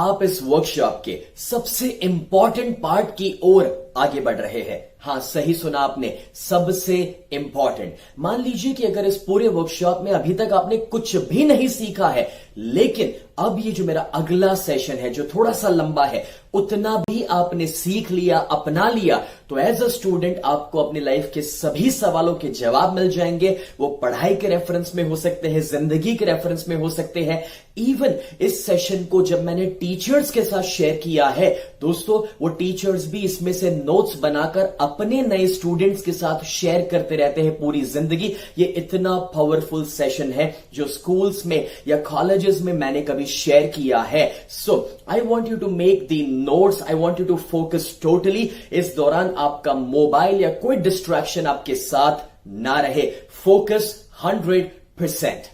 आप इस वर्कशॉप के सबसे इंपॉर्टेंट पार्ट की ओर आगे बढ़ रहे हैं। हाँ, सही सुना आपने, सबसे इंपॉर्टेंट। मान लीजिए कि अगर इस पूरे वर्कशॉप में अभी तक आपने कुछ भी नहीं सीखा है, लेकिन अब ये जो मेरा अगला सेशन है जो थोड़ा सा लंबा है, उतना भी आपने सीख लिया, अपना लिया, तो एज अ स्टूडेंट आपको अपनी लाइफ के सभी सवालों के जवाब मिल जाएंगे। वो पढ़ाई के रेफरेंस में हो सकते हैं, जिंदगी के रेफरेंस में हो सकते हैं। इवन इस सेशन को जब मैंने टीचर्स के साथ शेयर किया है दोस्तों, वो टीचर्स भी इसमें से नोट्स बनाकर अपने नए स्टूडेंट्स के साथ शेयर करते रहते हैं पूरी जिंदगी। ये इतना पावरफुल सेशन है जो स्कूल्स में या कॉलेजेस में मैंने कभी शेयर किया है। So I want you to make the notes, I want you to focus totally. इस दौरान आपका मोबाइल या कोई डिस्ट्रैक्शन आपके साथ ना रहे। फोकस 100%।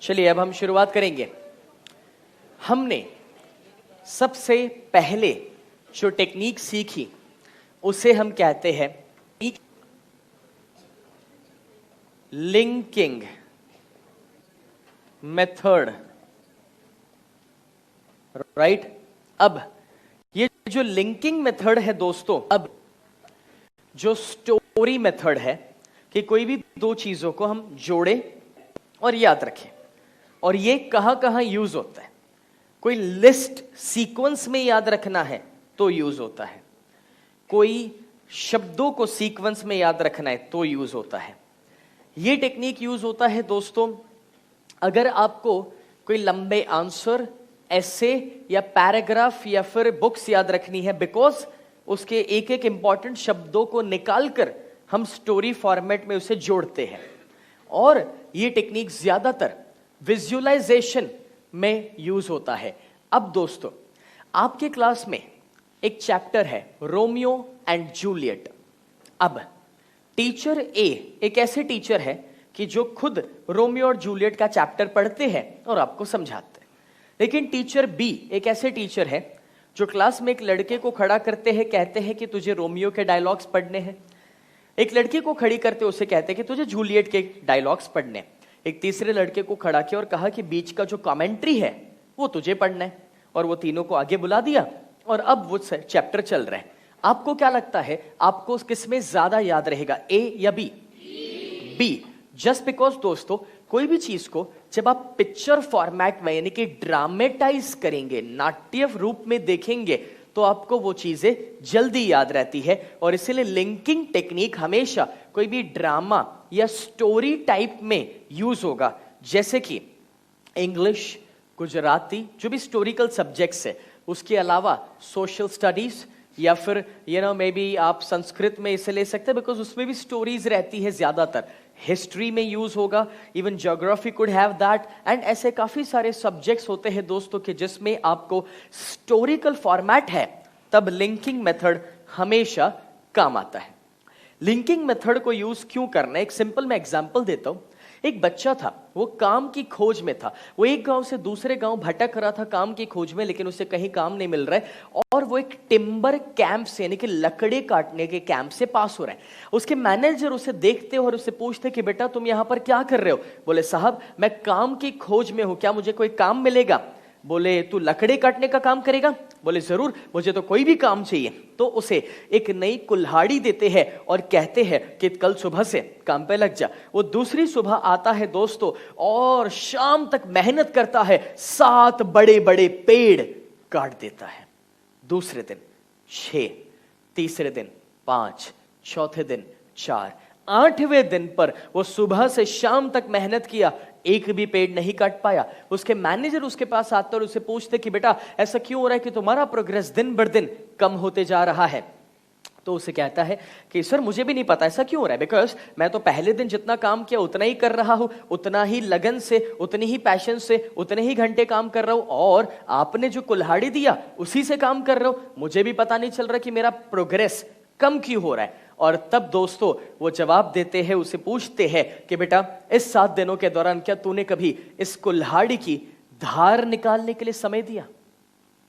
चलिए अब हम शुरुआत करेंगे। हमने सबसे पहले जो टेक्निक सीखी उसे हम कहते हैं लिंकिंग मेथड, राइट। अब ये जो लिंकिंग मेथड है दोस्तों, अब जो स्टोरी मेथड है कि कोई भी दो चीजों को हम जोड़े और याद रखें, और ये कहां कहां यूज होता है। कोई लिस्ट सीक्वेंस में याद रखना है तो यूज होता है, कोई शब्दों को सीक्वेंस में याद रखना है तो यूज होता है। ये टेक्निक यूज होता है दोस्तों अगर आपको कोई लंबे आंसर, ऐसे या पैराग्राफ या फिर बुक्स याद रखनी है, बिकॉज उसके एक एक इंपॉर्टेंट शब्दों को निकालकर हम स्टोरी फॉर्मेट में उसे जोड़ते हैं। और ये टेक्निक ज्यादातर विजुअलाइजेशन में यूज होता है। अब दोस्तों आपके क्लास में एक चैप्टर है रोमियो एंड जूलियट। अब टीचर ए एक ऐसे टीचर है कि जो खुद रोमियो और जूलियट का चैप्टर पढ़ते हैं और आपको समझाते हैं। लेकिन टीचर बी एक ऐसे टीचर है जो क्लास में एक लड़के को खड़ा करते हैं, कहते हैं कि तुझे रोमियो के डायलॉग्स पढ़ने हैं। एक लड़के को खड़ी करते उसे कहते हैं कि तुझे जूलियट के डायलॉग्स पढ़ने हैं। एक तीसरे लड़के को खड़ा किया और कहा कि बीच का जो कमेंट्री है वो तुझे पढ़ना है, और वो तीनों को आगे बुला दिया और अब वो चैप्टर चल रहा है। आपको क्या लगता है आपको किसमें ज्यादा याद रहेगा, ए या बी? बी। जस्ट बिकॉज दोस्तों कोई भी चीज को जब आप पिक्चर फॉर्मेट में यानी कि ड्रामेटाइज करेंगे, नाट्य रूप में देखेंगे, तो आपको वो चीजें जल्दी याद रहती है। और इसीलिए लिंकिंग टेक्निक हमेशा कोई भी ड्रामा या स्टोरी टाइप में यूज होगा, जैसे कि इंग्लिश, गुजराती, जो भी हिस्टोरिकल सब्जेक्ट्स है, उसके अलावा सोशल स्टडीज या फिर मे बी आप संस्कृत में इसे ले सकते हैं बिकॉज उसमें भी स्टोरीज रहती है ज्यादातर। हिस्ट्री में यूज होगा, even geography could have that, and ऐसे काफी सारे सब्जेक्ट्स होते हैं दोस्तों कि जिसमें आपको हिस्टोरिकल फॉर्मेट है, तब लिंकिंग मेथड हमेशा काम आता है। लिंकिंग मेथड को यूज क्यों करना है, एक सिंपल मैं एग्जांपल देता हूं। एक बच्चा था, वो काम की खोज में था। वो एक गांव से दूसरे गांव भटक रहा था काम की खोज में, लेकिन उसे कहीं काम नहीं मिल रहा है। और वो एक टिम्बर कैंप से यानी कि लकड़े काटने के कैंप से पास हो रहे हैं। उसके मैनेजर उसे देखते और उससे पूछते कि बेटा तुम यहां पर क्या कर रहे हो? बोले साहब मैं काम की खोज में हूं, क्या मुझे कोई काम मिलेगा? बोले तू लकड़े काटने का काम करेगा? बोले जरूर, मुझे तो कोई भी काम चाहिए। तो उसे एक नई कुल्हाड़ी देते हैं और कहते हैं कि कल सुबह से काम पे लग जा। वो दूसरी सुबह आता है दोस्तों और शाम तक मेहनत करता है, 7 बड़े बड़े पेड़ काट देता है। दूसरे दिन 6, तीसरे दिन 5, चौथे दिन 4, 8वें दिन पर वो सुबह से शाम तक मेहनत किया, एक भी पेड़ नहीं काट पाया। उसके मैनेजर उसके पास आते और उसे पूछते कि बेटा ऐसा क्यों हो रहा है कि तुम्हारा प्रोग्रेस दिन बर दिन कम होते जा रहा है? तो उसे कहता है कि सर मुझे भी नहीं पता ऐसा क्यों हो रहा है, बिकॉज मैं तो पहले दिन जितना काम किया उतना ही कर रहा हूं, उतना ही लगन से, उतनी ही पैशन से, उतने ही घंटे काम कर रहा हूं, और आपने जो कुल्हाड़ी दिया उसी से काम कर रहा हूं, मुझे भी पता नहीं चल रहा कि मेरा प्रोग्रेस कम क्यों हो रहा है। और तब दोस्तों वो जवाब देते हैं, उसे पूछते हैं कि बेटा इस 7 दिनों के दौरान क्या तूने कभी इस कुल्हाड़ी की धार निकालने के लिए समय दिया?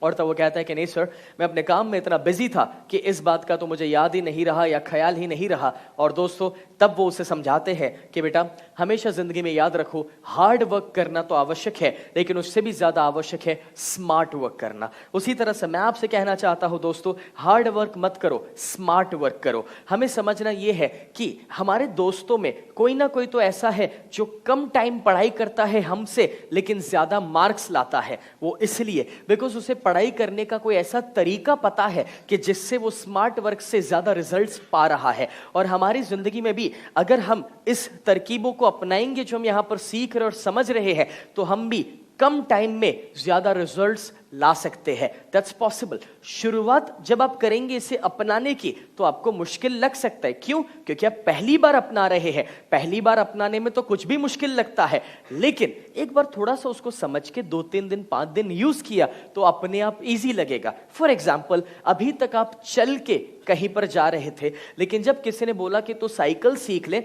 और तब वो कहता है कि नहीं सर, मैं अपने काम में इतना बिजी था कि इस बात का तो मुझे याद ही नहीं रहा या ख्याल ही नहीं रहा। और दोस्तों तब वो उसे समझाते हैं कि बेटा हमेशा जिंदगी में याद रखो, हार्ड वर्क करना तो आवश्यक है, लेकिन उससे भी ज्यादा आवश्यक है स्मार्ट वर्क करना। उसी तरह से मैं आपसे कहना चाहता हूं दोस्तों, हार्ड वर्क मत करो, स्मार्ट वर्क करो। हमें समझना यह है कि हमारे दोस्तों में कोई ना कोई तो ऐसा है जो कम टाइम पढ़ाई करता है हमसे, लेकिन ज्यादा मार्क्स लाता है। वो इसलिए बिकॉज उसे पढ़ाई करने का कोई ऐसा तरीका पता है कि जिससे वो स्मार्ट वर्क से ज्यादा रिजल्ट्स पा रहा है। और हमारी जिंदगी में भी अगर हम इस तरकीबों को अपनाएंगे जो हम यहां पर सीख रहे और समझ रहे हैं, तो हम भी कम टाइम में ज्यादा रिजल्ट्स ला सकते हैं। That's possible. शुरुआत जब आप करेंगे इसे अपनाने की तो आपको मुश्किल लग सकता है। क्यों? क्योंकि आप पहली बार अपना रहे हैं। पहली बार अपनाने में तो कुछ भी मुश्किल लगता है, लेकिन एक बार थोड़ा सा उसको समझ के 2-3 दिन 5 दिन यूज किया तो अपने आप इजी लगेगा। फॉर एग्जाम्पल, अभी तक आप चल के कहीं पर जा रहे थे, लेकिन जब किसी ने बोला कि तो साइकिल सीख ले,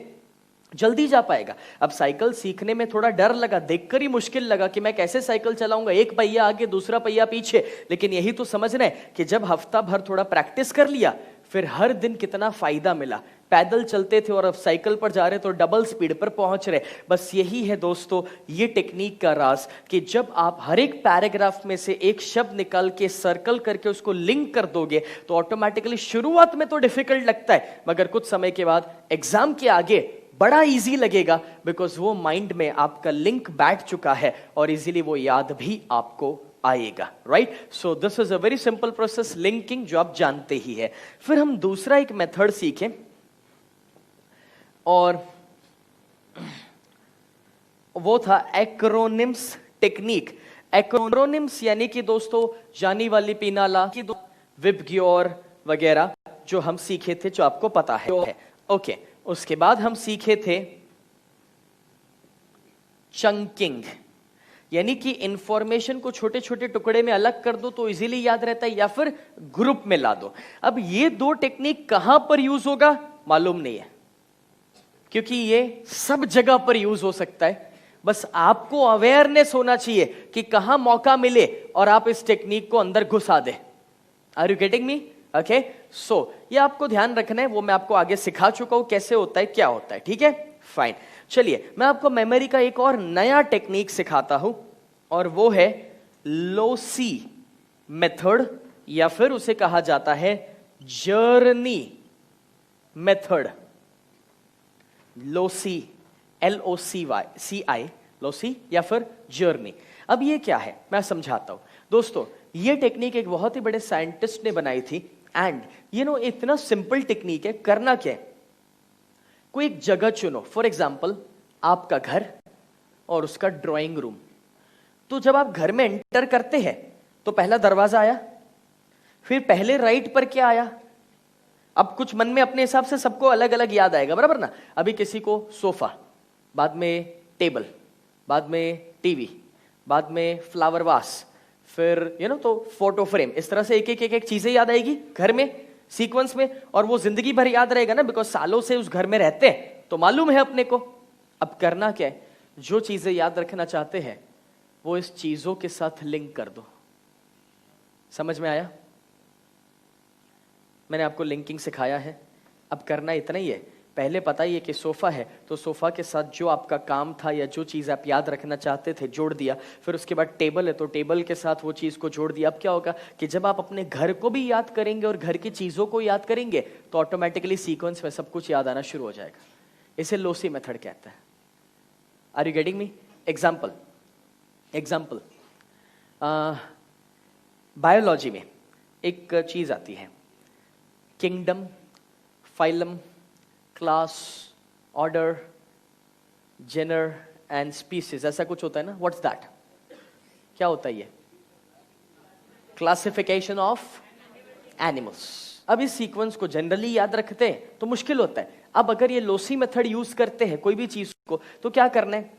जल्दी जा पाएगा। अब साइकिल सीखने में थोड़ा डर लगा, देखकर ही मुश्किल लगा कि मैं कैसे साइकिल चलाऊंगा, एक पहिया आगे दूसरा पहिया पीछे। लेकिन यही तो समझना है कि जब हफ्ता भर थोड़ा प्रैक्टिस कर लिया, फिर हर दिन कितना फायदा मिला। पैदल चलते थे और अब साइकिल पर जा रहे तो डबल स्पीड पर पहुंच रहे। बस यही है दोस्तों ये टेक्निक का राज, कि जब आप हर एक पैराग्राफ में से एक शब्द निकाल के सर्कल करके उसको लिंक कर दोगे तो ऑटोमेटिकली शुरुआत में तो डिफिकल्ट लगता है, मगर कुछ समय के बाद एग्जाम के आगे बड़ा इजी लगेगा, बिकॉज वो माइंड में आपका लिंक बैठ चुका है और इजीली वो याद भी आपको आएगा। Right? So this is a very simple process, linking, जो आप जानते ही है। फिर हम दूसरा एक मेथड सीखें, और वो था एक्रोनिम्स टेक्निक। एक्रोनिम्स यानी कि दोस्तों जानी वाली पीनाला की विबग्योर वगैरह जो हम सीखे थे, जो आपको पता है। ओके, उसके बाद हम सीखे थे चंकिंग, यानी कि इंफॉर्मेशन को छोटे छोटे टुकड़े में अलग कर दो तो इजीली याद रहता है, या फिर ग्रुप में ला दो। अब ये दो टेक्निक कहां पर यूज होगा मालूम नहीं है, क्योंकि ये सब जगह पर यूज हो सकता है। बस आपको अवेयरनेस होना चाहिए कि कहां मौका मिले और आप इस टेक्निक को अंदर घुसा दे। Are you getting me? Okay, so ये आपको ध्यान रखना है, वो मैं आपको आगे सिखा चुका हूं कैसे होता है, क्या होता है। ठीक है, फाइन। चलिए मैं आपको मेमोरी का एक और नया टेक्निक सिखाता हूं, और वो है लोसी मेथड, या फिर उसे कहा जाता है journey method. Lossy, LOCY, lossy या फिर जर्नी। अब ये क्या है मैं समझाता हूं दोस्तों। ये टेक्निक एक बहुत ही बड़े साइंटिस्ट ने बनाई थी, एंड इतना सिंपल टेक्निक है। करना क्या है, कोई एक जगह चुनो, फॉर एग्जाम्पल आपका घर और उसका ड्राइंग रूम। तो जब आप घर में एंटर करते हैं तो पहला दरवाजा आया, फिर पहले राइट पर क्या आया। अब कुछ मन में अपने हिसाब से सबको अलग अलग याद आएगा, बराबर ना। अभी किसी को सोफा, बाद में टेबल, बाद में टीवी, बाद में फ्लावर वास, फिर तो फोटो फ्रेम। इस तरह से एक चीजें याद आएगी घर में सीक्वेंस में, और वो जिंदगी भर याद रहेगा ना, बिकॉज सालों से उस घर में रहते हैं तो मालूम है अपने को। अब करना क्या है, जो चीजें याद रखना चाहते हैं वो इस चीजों के साथ लिंक कर दो। समझ में आया? मैंने आपको लिंकिंग सिखाया है। अब करना इतना ही है, पहले पता ही है कि सोफा है तो सोफा के साथ जो आपका काम था या जो चीज़ आप याद रखना चाहते थे जोड़ दिया। फिर उसके बाद टेबल है तो टेबल के साथ वो चीज़ को जोड़ दिया। अब क्या होगा कि जब आप अपने घर को भी याद करेंगे और घर की चीज़ों को याद करेंगे तो ऑटोमेटिकली सीक्वेंस में सब कुछ याद आना शुरू हो जाएगा। इसे लोसी मेथड कहते हैं। Are you getting me? Example biology में एक चीज आती है, kingdom, phylum, class, order, genera and species, ऐसा कुछ होता है ना। What's that? क्या होता है ये? Classification of animals. अब इस सीक्वेंस को जनरली याद रखते हैं तो मुश्किल होता है। अब अगर ये लोसी मेथड यूज करते हैं कोई भी चीज को तो क्या करना है।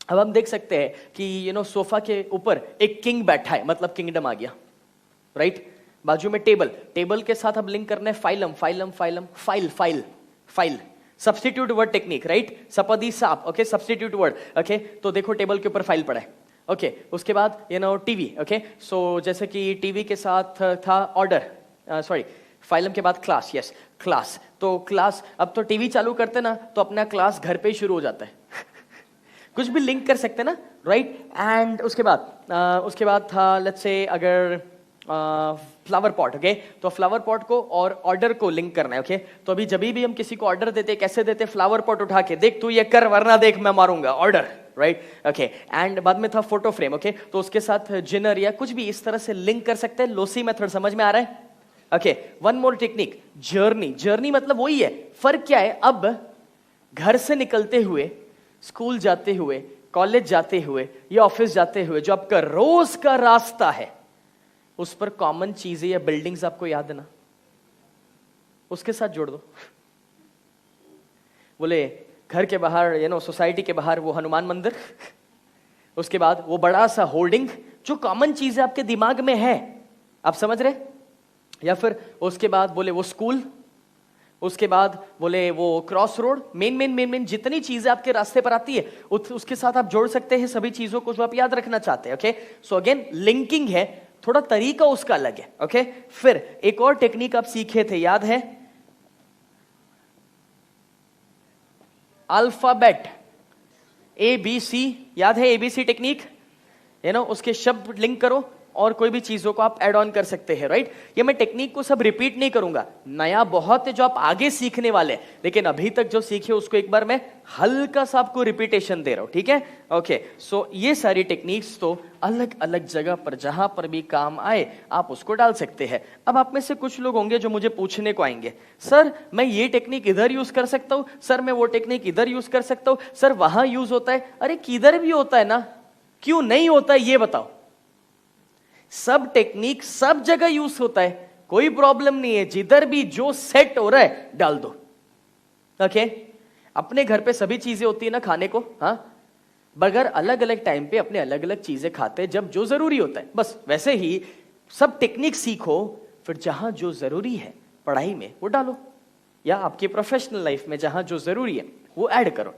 अब हम देख सकते हैं कि सोफा के ऊपर एक किंग बैठा है, मतलब किंगडम आ गया, राइट। बाजू में टेबल, टेबल के साथ अब लिंक करना है phylum, phylum, phylum, file, file, file, substitute word technique, right. सपदी साप, ओके, सब्स्टिट्यूट वर्ड, ओके। तो देखो टेबल के ऊपर फाइल पड़ा है, ओके उसके बाद टीवी। ओके सो जैसे कि टीवी के साथ था ऑर्डर, सॉरी फाइलम के बाद क्लास, यस क्लास। तो क्लास, अब तो टीवी चालू करते ना तो अपना क्लास घर पे ही शुरू हो जाता है कुछ भी लिंक कर सकते ना, राइट। एंड उसके बाद था लेट्स से अगर फ्लावर पॉट। ओके तो फ्लावर पॉट को और ऑर्डर को लिंक करना है। ओके तो अभी जब भी हम किसी को ऑर्डर देते कैसे देते, फ्लावर पॉट उठा के, देख तू ये कर वरना देख मैं मारूंगा, ऑर्डर, राइट। ओके एंड बाद में था फोटो फ्रेम। ओके तो उसके साथ जिनर या कुछ भी इस तरह से लिंक कर सकते हैं। लोसी मेथड समझ में आ रहा है? Okay one more technique, journey. Journey मतलब वही है, फर्क क्या है, अब घर से निकलते हुए, स्कूल जाते हुए, कॉलेज जाते हुए या ऑफिस जाते हुए जो आपका रोज का रास्ता है उस पर कॉमन चीजें या बिल्डिंग्स आपको याद है ना, उसके साथ जोड़ दो। बोले घर के बाहर सोसाइटी के बाहर वो हनुमान मंदिर, उसके बाद वो बड़ा सा होर्डिंग, जो कॉमन चीजें आपके दिमाग में है, आप समझ रहे, या फिर उसके बाद बोले वो स्कूल, उसके बाद बोले वो क्रॉस रोड, मेन जितनी चीजें आपके रास्ते पर आती है उसके साथ आप जोड़ सकते हैं सभी चीजों को जो आप याद रखना चाहते हैं। ओके सो अगेन लिंकिंग है, थोड़ा तरीका उसका अलग है। ओके फिर एक और टेक्निक आप सीखे थे, याद है? अल्फाबेट, ABC, याद है ABC टेक्निक? उसके शब्द लिंक करो और कोई भी चीजों को आप ऐड ऑन कर सकते हैं, राइट। ये मैं टेक्निक को सब रिपीट नहीं करूंगा, नया बहुत है जो आप आगे सीखने वाले, लेकिन अभी तक जो सीखे उसको एक बार मैं हल्का सा आपको रिपीटेशन दे रहा हूं, ठीक है। ओके सो ये सारी टेक्निक्स तो अलग अलग जगह पर जहां पर भी काम आए आप उसको डाल सकते हैं। अब आप में से कुछ लोग होंगे जो मुझे पूछने को आएंगे, सर मैं ये टेक्निक इधर यूज कर सकता हूं, सर मैं वो टेक्निक इधर यूज कर सकता हूं, सर वहां यूज होता है। अरे किधर भी होता है ना, क्यों नहीं होता है ये बताओ। सब टेक्निक सब जगह यूज होता है, कोई प्रॉब्लम नहीं है, जिधर भी जो सेट हो रहा है डाल दो। ओके अपने घर पे सभी चीजें होती है ना खाने को, हाँ, बगैर अलग अलग टाइम पे अपने अलग अलग चीजें खाते हैं जब जो जरूरी होता है, बस वैसे ही सब टेक्निक सीखो, फिर जहां जो जरूरी है पढ़ाई में वो डालो, या आपकी प्रोफेशनल लाइफ में जहां जो जरूरी है वो ऐड करो।